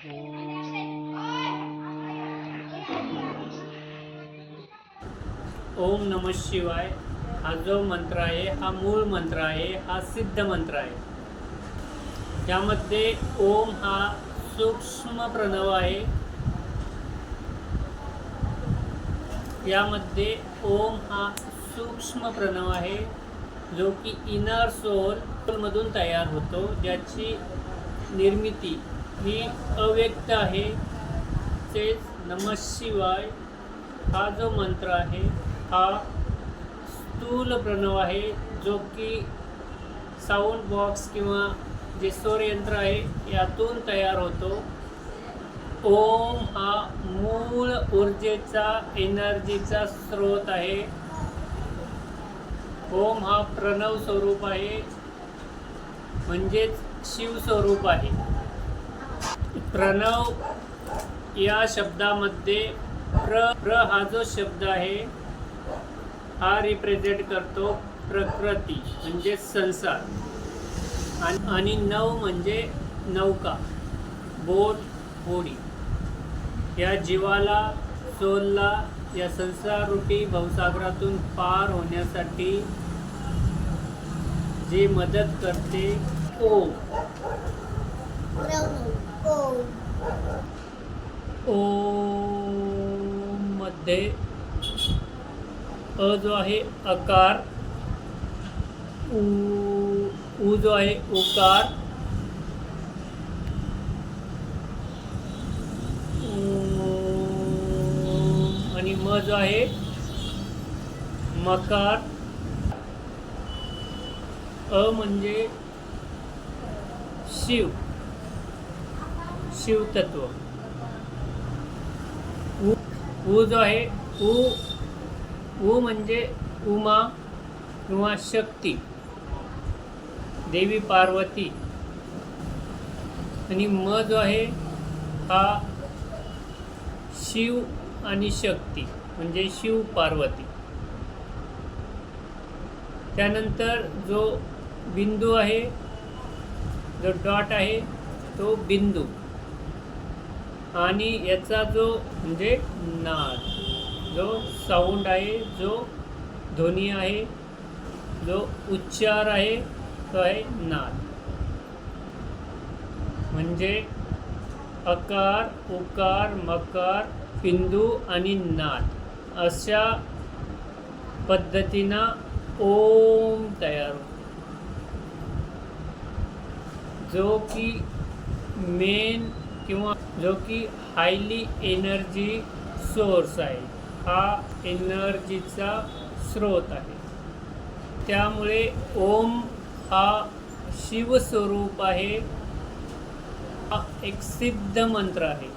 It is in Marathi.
ओम नमः शिवाय हा जो मंत्र आहे हा मूळ मंत्र आहे, हा सिद्ध मंत्र आहे। यामध्ये ओम हा सूक्ष्म प्रणव आहे। यामध्ये ओम हा सूक्ष्म प्रणव आहे जो की इनर सोल मधून तयार होतो, ज्याची निर्मिती ही अव्यक्त आहे। तेच नमः शिवाय हा जो मंत्र आहे हा स्थूल प्रणव आहे, जो की साऊंड बॉक्स किंवा जे स्वर यंत्र आहे यातून तयार होतो। ओम हा मूळ ऊर्जेचा एनर्जीचा स्रोत आहे। ओम हा प्रणव स्वरूप आहे, म्हणजेच शिव स्वरूप आहे। प्रणव या शब्दामध्ये प्र हा जो शब्द आहे हा रिप्रेझेंट करतो प्रकृती म्हणजे संसार, आणि नव म्हणजे नौका, बोट, होडी। या जीवाला, सोलला या संसार रूपी भवसागरातून पार होण्यासाठी जे मदत करते ओम। ओम मध्ये अ जो आहे अकार, उ जो आहे उकार, आणि म जो आहे मकार। अ म्हणजे शिव, शिव तत्व। उ जो आहे उ म्हणजे उमा किंवा शक्ती, देवी पार्वती। आणि म जो आहे हा शिव आणि शक्ती म्हणजे शिव पार्वती। त्यानंतर जो बिंदू आहे, जो डॉट आहे तो बिंदू, आणि याचा जो म्हणजे नाद, जो साऊंड आहे, जो ध्वनी आहे, जो उच्चार आहे तो आहे नाद। म्हणजे अकार, उकार, मकार, बिंदू आणि नाद अशा पद्धतीनं ओम तयार होतो, जो की मेन किंवा जो की हायली एनर्जी सोर्स आहे, हा एनर्जीचा स्रोत आहे। त्यामुळे ओम हा शिवस्वरूप आहे, हा एक सिद्ध मंत्र आहे।